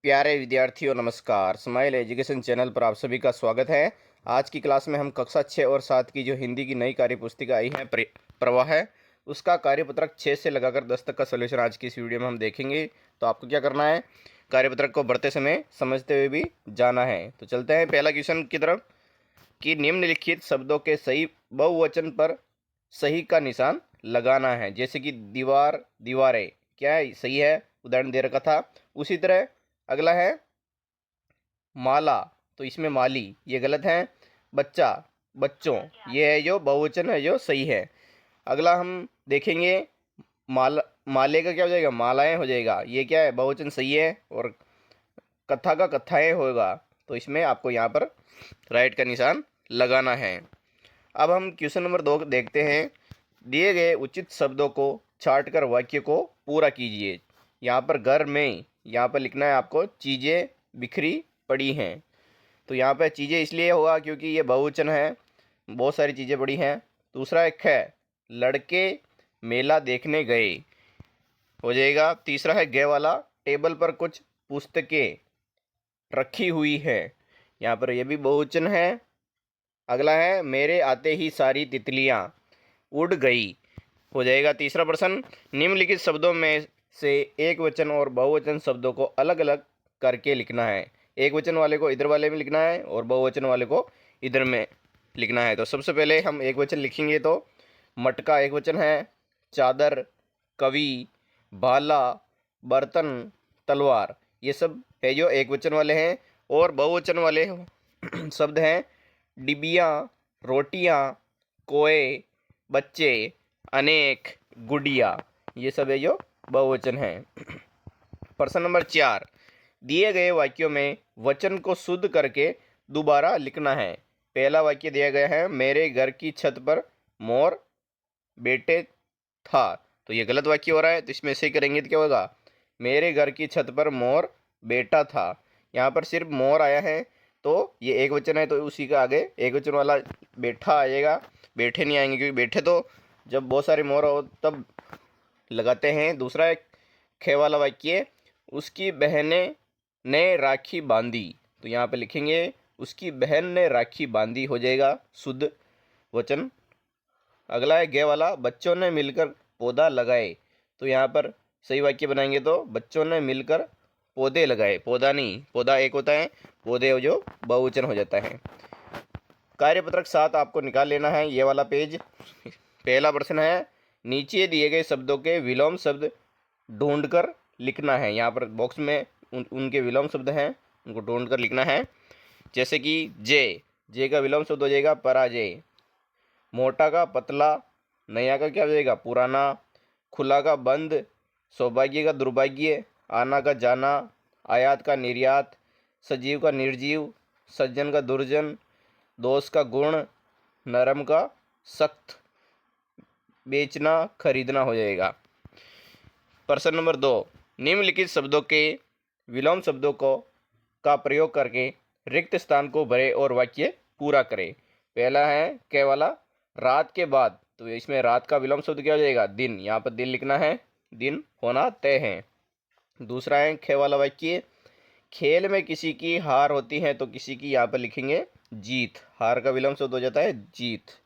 प्यारे विद्यार्थियों नमस्कार। स्माइल एजुकेशन चैनल पर आप सभी का स्वागत है। आज की क्लास में हम कक्षा 6 और 7 की जो हिंदी की नई कार्य पुस्तिका आई है प्रवाह है, उसका कार्यपत्रक 6 से लगाकर 10 तक का सॉल्यूशन आज की इस वीडियो में हम देखेंगे। तो आपको क्या करना है, कार्यपत्रक को बढ़ते समय समझते हुए भी जाना है। तो चलते हैं पहला क्वेश्चन की तरफ कि निम्नलिखित शब्दों के सही बहुवचन पर सही का निशान लगाना है। जैसे कि दीवार, दीवारें, क्या है सही है, उदाहरण दे रखा था। उसी तरह अगला है माला, तो इसमें माली, ये गलत है। बच्चा, बच्चों, ये है जो बहुवचन है जो सही है। अगला हम देखेंगे माला, माले का क्या हो जाएगा, मालाएं हो जाएगा, ये क्या है बहुवचन सही है। और कथा का कथाएं होगा, तो इसमें आपको यहाँ पर राइट का निशान लगाना है। अब हम क्वेश्चन नंबर 2 देखते हैं। दिए गए उचित शब्दों को छांटकर वाक्य को पूरा कीजिए। यहाँ पर घर में, यहाँ पर लिखना है आपको चीज़ें बिखरी पड़ी हैं। तो यहाँ पर चीज़ें इसलिए होगा क्योंकि ये बहुवचन है, बहुत सारी चीज़ें पड़ी हैं। दूसरा एक है लड़के मेला देखने गए, हो जाएगा। तीसरा है गे वाला, टेबल पर कुछ पुस्तकें रखी हुई है, यहाँ पर यह भी बहुवचन है। अगला है मेरे आते ही सारी तितलियाँ उड़ गई, हो जाएगा। तीसरा प्रश्न, निम्नलिखित शब्दों में से एक वचन और बहुवचन शब्दों को अलग अलग करके लिखना है। एक वचन वाले को इधर वाले में लिखना है और बहुवचन वाले को इधर में लिखना है। तो सबसे पहले हम एक वचन लिखेंगे तो मटका एक वचन है, चादर, कवि, भाला, बर्तन, तलवार, ये सब है जो एक वचन वाले हैं। और बहुवचन वाले शब्द हैं डिबिया, रोटियां, कोए, बच्चे, अनेक, गुड़िया, ये सब है जो बहुवचन है। प्रश्न नंबर 4, दिए गए वाक्यों में वचन को शुद्ध करके दोबारा लिखना है। पहला वाक्य दिया गया है मेरे घर की छत पर मोर बेटे था, तो ये गलत वाक्य हो रहा है। तो इसमें से करेंगे तो क्या होगा, मेरे घर की छत पर मोर बेटा था। यहाँ पर सिर्फ मोर आया है, तो ये एक वचन है, तो उसी का आगे एक वचन वाला बैठा आएगा, बैठे नहीं आएंगे, क्योंकि बैठे तो जब बहुत सारे मोर हो तब लगाते हैं। दूसरा एक खे वाला वाक्य, उसकी बहनें ने राखी बांधी, तो यहाँ पे लिखेंगे उसकी बहन ने राखी बांधी, हो जाएगा शुद्ध वचन। अगला है गे वाला, बच्चों ने मिलकर पौधा लगाए, तो यहाँ पर सही वाक्य बनाएंगे तो बच्चों ने मिलकर पौधे लगाए, पौधा नहीं, पौधा एक होता है, पौधे जो बहुवचन हो जाता है। कार्यपत्रक 7 आपको निकाल लेना है, ये वाला पेज। पहला प्रश्न है नीचे दिए गए शब्दों के विलोम शब्द ढूंढकर लिखना है। यहाँ पर बॉक्स में उनके विलोम शब्द हैं, उनको ढूंढकर लिखना है। जैसे कि जे का विलोम शब्द हो जाएगा पराजय, मोटा का पतला, नया का क्या हो जाएगा पुराना, खुला का बंद, सौभाग्य का दुर्भाग्य, आना का जाना, आयात का निर्यात, सजीव का निर्जीव, सज्जन का दुर्जन, दोष का गुण, नरम का सख्त, बेचना खरीदना, हो जाएगा। प्रश्न नंबर 2, निम्नलिखित शब्दों के विलोम शब्दों को का प्रयोग करके रिक्त स्थान को भरे और वाक्य पूरा करें। पहला है कै वाला, रात के बाद, तो इसमें रात का विलोम शब्द क्या हो जाएगा दिन, यहाँ पर दिन लिखना है, दिन होना तय है। दूसरा है खे वाला वाक्य, खेल में किसी की हार होती है, तो किसी की यहाँ पर लिखेंगे जीत, हार का विलोम शब्द हो जाता है जीत।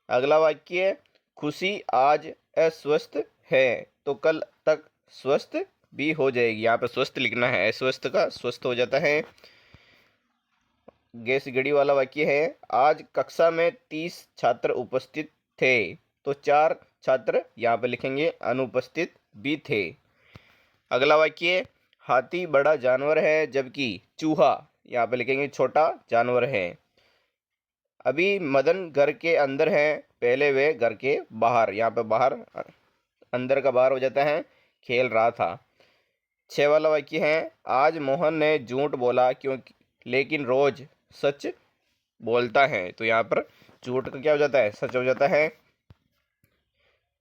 अगला वाक्य, खुशी आज अस्वस्थ है, तो कल तक स्वस्थ भी हो जाएगी, यहाँ पर स्वस्थ लिखना है, अस्वस्थ का स्वस्थ हो जाता है। गैस गड़ी वाला वाक्य है आज कक्षा में 30 छात्र उपस्थित थे, तो 4 छात्र यहाँ पर लिखेंगे अनुपस्थित भी थे। अगला वाक्य, हाथी बड़ा जानवर है जबकि चूहा यहाँ पर लिखेंगे छोटा जानवर है। अभी मदन घर के अंदर है, पहले वे घर के बाहर, यहाँ पर बाहर अंदर का बाहर हो जाता है, खेल रहा था। 6 वाला वाक्य है आज मोहन ने झूठ बोला क्योंकि लेकिन रोज सच बोलता है, तो यहाँ पर झूठ का क्या हो जाता है सच हो जाता है।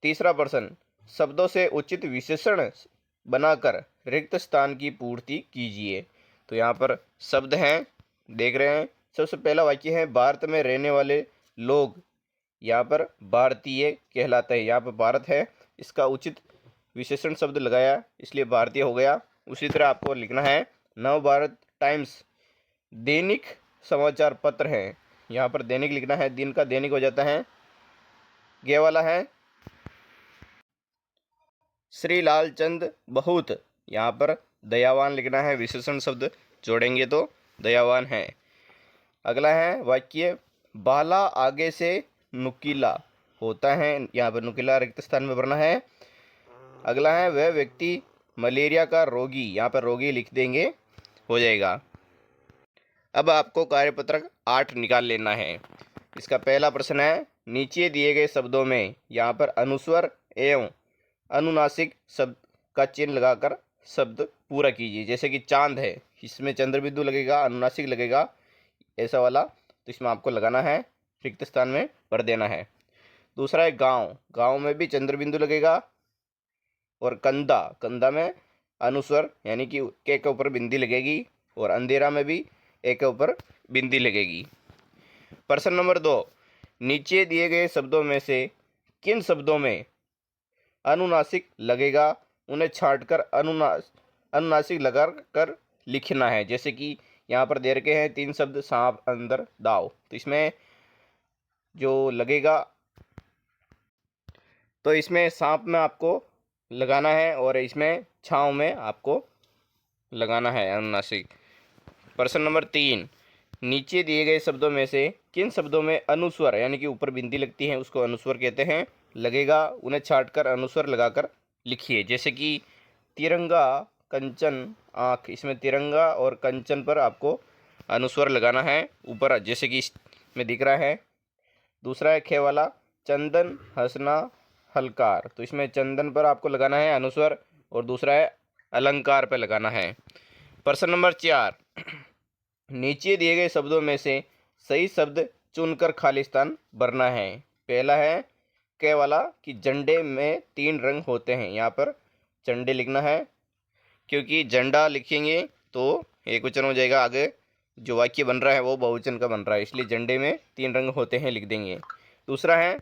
तीसरा प्रश्न, शब्दों से उचित विशेषण बनाकर रिक्त स्थान की पूर्ति कीजिए। तो यहाँ पर शब्द हैं, देख रहे हैं। सबसे पहला वाक्य है भारत में रहने वाले लोग, यहाँ पर भारतीय कहलाते हैं, यहाँ पर भारत है, इसका उचित विशेषण शब्द लगाया इसलिए भारतीय हो गया। उसी तरह आपको लिखना है नवभारत टाइम्स दैनिक समाचार पत्र है, यहाँ पर दैनिक लिखना है, दिन का दैनिक हो जाता है। ये वाला है श्री लालचंद बहुत, यहाँ पर दयावान लिखना है, विशेषण शब्द जोड़ेंगे तो दयावान है। अगला है वाक्य बाला आगे से नुकीला होता है, यहाँ पर नुकीला रिक्त स्थान में भरना है। अगला है वह व्यक्ति मलेरिया का रोगी, यहाँ पर रोगी लिख देंगे, हो जाएगा। अब आपको कार्यपत्रक 8 निकाल लेना है। इसका पहला प्रश्न है नीचे दिए गए शब्दों में यहाँ पर अनुस्वर एवं अनुनासिक शब्द का चिन्ह लगाकर शब्द पूरा कीजिए। जैसे कि चांद है, इसमें चंद्र बिंदु लगेगा, अनुनासिक लगेगा, ऐसा वाला, तो इसमें आपको लगाना है, रिक्त स्थान में भर देना है। दूसरा है गांव, गांव में भी चंद्र बिंदु लगेगा। और कंधा, कंधा में अनुस्वर यानी कि के ऊपर बिंदी लगेगी, और अंधेरा में भी एक के ऊपर बिंदी लगेगी। प्रश्न नंबर 2, नीचे दिए गए शब्दों में से किन शब्दों में अनुनासिक लगेगा, उन्हें छांटकर अनुनासिक लगा कर लिखना है। जैसे कि यहाँ पर दे रखे हैं 3 शब्द सांप, अंदर, दाव, तो इसमें जो लगेगा, तो इसमें सांप में आपको लगाना है और इसमें छाँव में आपको लगाना है अनुनासिक। प्रश्न नंबर 3, नीचे दिए गए शब्दों में से किन शब्दों में अनुस्वर यानी कि ऊपर बिंदी लगती है उसको अनुस्वर कहते हैं लगेगा, उन्हें छांटकर अनुस्वर लगाकर लिखिए। जैसे कि तिरंगा, कंचन, आँख, इसमें तिरंगा और कंचन पर आपको अनुस्वर लगाना है ऊपर, जैसे कि इसमें दिख रहा है। दूसरा है खे वाला चंदन, हंसना, हलकार, तो इसमें चंदन पर आपको लगाना है अनुस्वर, और दूसरा है अलंकार पर लगाना है। प्रश्न नंबर 4, नीचे दिए गए शब्दों में से सही शब्द चुनकर खाली स्थान भरना है। पहला है के वाला कि झंडे में 3 रंग होते हैं, यहाँ पर झंडे लिखना है, क्योंकि झंडा लिखेंगे तो एक वचन हो जाएगा, आगे जो वाक्य बन रहा है वो बहुवचन का बन रहा है, इसलिए झंडे में 3 रंग होते हैं लिख देंगे। दूसरा है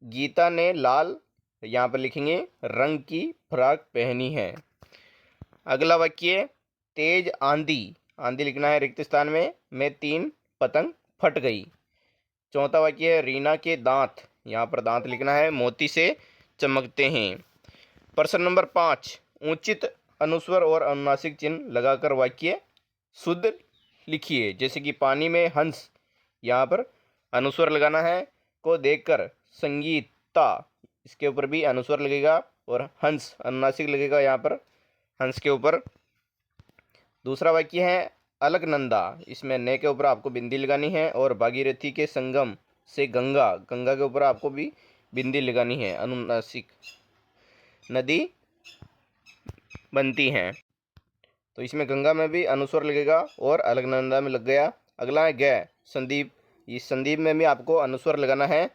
गीता ने लाल, यहाँ पर लिखेंगे रंग की फ्रॉक पहनी है। अगला वाक्य तेज आंधी, आंधी लिखना है रिक्त स्थान में 3 पतंग फट गई। चौथा वाक्य रीना के दांत, यहाँ पर दांत लिखना है, मोती से चमकते हैं। प्रश्न नंबर 5, उचित अनुस्वर और अनुनासिक चिन्ह लगाकर वाक्य शुद्ध लिखिए। जैसे कि पानी में हंस, यहाँ पर अनुस्वर लगाना है, को देखकर संगीता, इसके ऊपर भी अनुस्वर लगेगा, और हंस अनुनासिक लगेगा यहाँ पर हंस के ऊपर। दूसरा वाक्य है अलकनंदा, इसमें ने के ऊपर आपको बिंदी लगानी है, और भागीरथी के संगम से गंगा, गंगा के ऊपर आपको भी बिंदी लगानी है, अनुनासिक नदी बनती हैं, तो इसमें गंगा में भी अनुस्वर लगेगा और अलकनंदा में लग गया। अगला है ग संदीप, इस संदीप में भी आपको अनुस्वर लगाना है,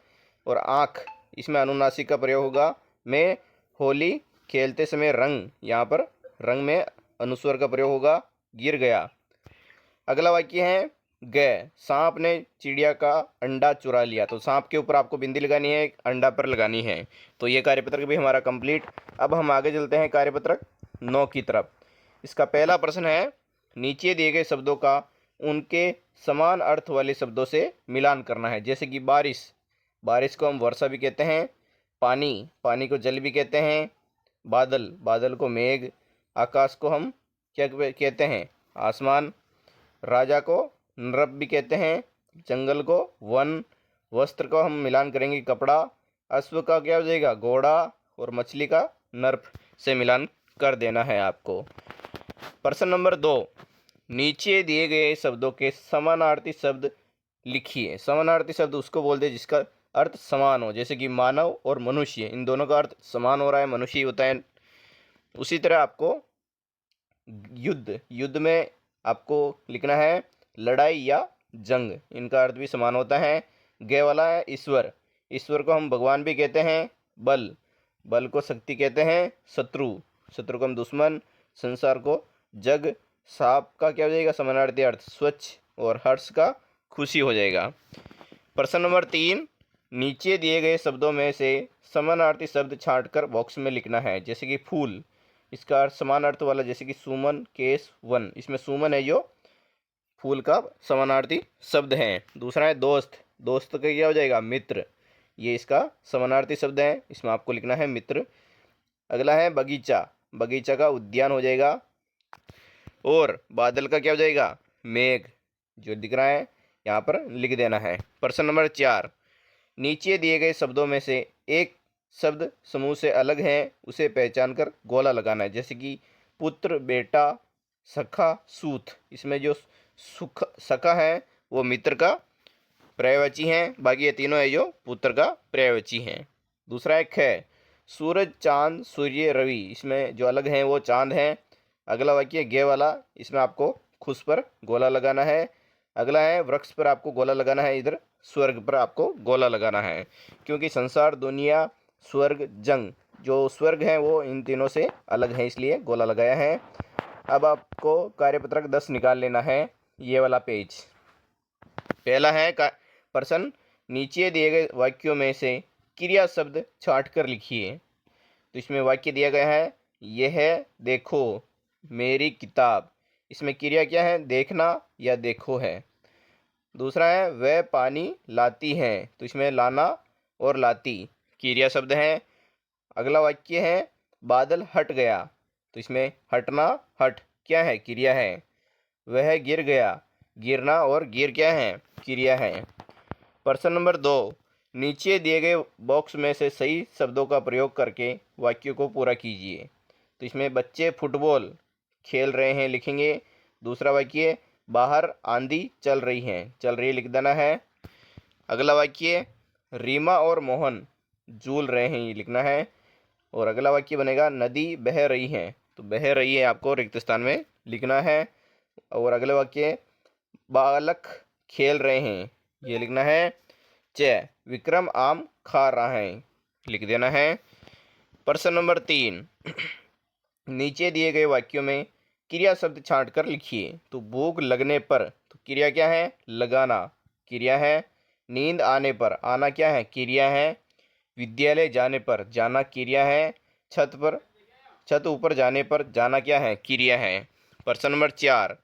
और आँख, इसमें अनुनासिक का प्रयोग होगा। मैं होली खेलते समय रंग, यहाँ पर रंग में अनुस्वर का प्रयोग होगा, गिर गया। अगला वाक्य है ग सांप ने चिड़िया का अंडा चुरा लिया, तो सांप के ऊपर आपको बिंदी लगानी है, अंडा पर लगानी है। तो ये कार्यपत्रक भी हमारा कंप्लीट। अब हम आगे चलते हैं कार्यपत्रक 9 की तरफ। इसका पहला प्रश्न है नीचे दिए गए शब्दों का उनके समान अर्थ वाले शब्दों से मिलान करना है। जैसे कि बारिश, बारिश को हम वर्षा भी कहते हैं, पानी, पानी को जल भी कहते हैं, बादल, बादल को मेघ, आकाश को हम क्या कहते हैं, आसमान, राजा को नृप भी कहते हैं, जंगल को वन, वस्त्र को हम मिलान करेंगे कपड़ा, अश्व का क्या हो जाएगा घोड़ा, और मछली का नर्प से मिलान कर देना है आपको। प्रश्न नंबर 2, नीचे दिए गए शब्दों के समानार्थी शब्द लिखिए। समानार्थी शब्द उसको बोलते हैं जिसका अर्थ समान हो। जैसे कि मानव और मनुष्य, इन दोनों का अर्थ समान हो रहा है, मनुष्य होता है। उसी तरह आपको युद्ध, युद्ध में आपको लिखना है लड़ाई या जंग, इनका अर्थ भी समान होता है। गे वाला है ईश्वर, ईश्वर को हम भगवान भी कहते हैं। बल, बल को शक्ति कहते हैं। शत्रु, शत्रु को हम दुश्मन। संसार को जग। सांप का क्या हो जाएगा समानार्थी अर्थ स्वच्छ, और हर्ष का खुशी हो जाएगा। प्रश्न नंबर 3, नीचे दिए गए शब्दों में से समानार्थी शब्द छांटकर बॉक्स में लिखना है। जैसे कि फूल, इसका अर्थ समान अर्थ वाला, जैसे कि सुमन, केस, वन। इसमें सुमन है जो फूल का समानार्थी शब्द है। दूसरा है दोस्त, दोस्त का क्या हो जाएगा? मित्र। ये इसका समानार्थी शब्द है, इसमें आपको लिखना है मित्र। अगला है बगीचा, बगीचा का उद्यान हो जाएगा। और बादल का क्या हो जाएगा? मेघ। जो दिख रहा है यहाँ पर लिख देना है। प्रश्न नंबर 4, नीचे दिए गए शब्दों में से एक शब्द समूह से अलग है, उसे पहचान कर गोला लगाना है। जैसे कि पुत्र, बेटा, सखा, सूत। इसमें जो सुख सखा है वो मित्र का पर्यायवाची है, बाकी ये तीनों है जो पुत्र का पर्यायवाची हैं। दूसरा है ख, सूरज, चांद, सूर्य, रवि। इसमें जो अलग हैं वो चांद हैं। अगला वाक्य गे वाला, इसमें आपको खुश पर गोला लगाना है। अगला है वृक्ष पर आपको गोला लगाना है, इधर स्वर्ग पर आपको गोला लगाना है, क्योंकि संसार, दुनिया, स्वर्ग, जंग, जो स्वर्ग है वो इन तीनों से अलग है, इसलिए गोला लगाया है। अब आपको कार्यपत्रक 10 निकाल लेना है, ये वाला पेज। पहला है प्रश्न, नीचे दिए गए वाक्यों में से क्रिया शब्द छांट कर लिखिए। तो इसमें वाक्य दिया गया है, यह देखो मेरी किताब। इसमें क्रिया क्या है? देखना या देखो है। दूसरा है वह पानी लाती है। तो इसमें लाना और लाती क्रिया शब्द हैं। अगला वाक्य है बादल हट गया। तो इसमें हटना, हट क्या है? क्रिया है। वह गिर गया, गिरना और गिर क्या है? क्रिया है। प्रश्न नंबर 2, नीचे दिए गए बॉक्स में से सही शब्दों का प्रयोग करके वाक्य को पूरा कीजिए। तो इसमें बच्चे फुटबॉल खेल रहे हैं लिखेंगे। दूसरा वाक्य बाहर आंधी चल रही है, चल रही लिख देना है। अगला वाक्य रीमा और मोहन झूल रहे हैं, ये लिखना है। और अगला वाक्य बनेगा नदी बह रही है। तो बह रही है आपको रिक्त स्थान में लिखना है। और अगले वाक्य बालक खेल रहे हैं, ये लिखना है। च, विक्रम आम खा रहा है, लिख देना है। प्रश्न नंबर 3, नीचे दिए गए वाक्यों में क्रिया शब्द छांट कर लिखिए। तो भूख लगने पर, तो क्रिया क्या है? लगाना क्रिया है। नींद आने पर, आना क्या है? क्रिया है। विद्यालय जाने पर, जाना क्रिया है। छत ऊपर जाने पर, जाना क्या है? क्रिया है। प्रश्न नंबर 4,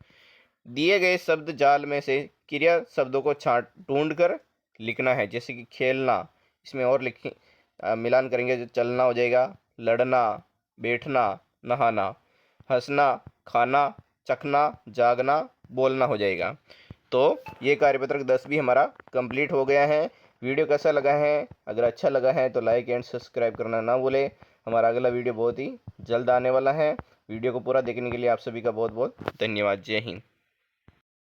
दिए गए शब्द जाल में से क्रिया शब्दों को ढूंढ कर लिखना है। जैसे कि खेलना, इसमें और मिलान करेंगे जो चलना हो जाएगा। लड़ना, बैठना, नहाना। हंसना, खाना, चखना, जागना, बोलना हो जाएगा। तो ये कार्यपत्रक 10 भी हमारा कंप्लीट हो गया है। वीडियो कैसा लगा है? अगर अच्छा लगा है तो लाइक एंड सब्सक्राइब करना ना भूलें। हमारा अगला वीडियो बहुत ही जल्द आने वाला है। वीडियो को पूरा देखने के लिए आप सभी का बहुत बहुत धन्यवाद। जय हिंद।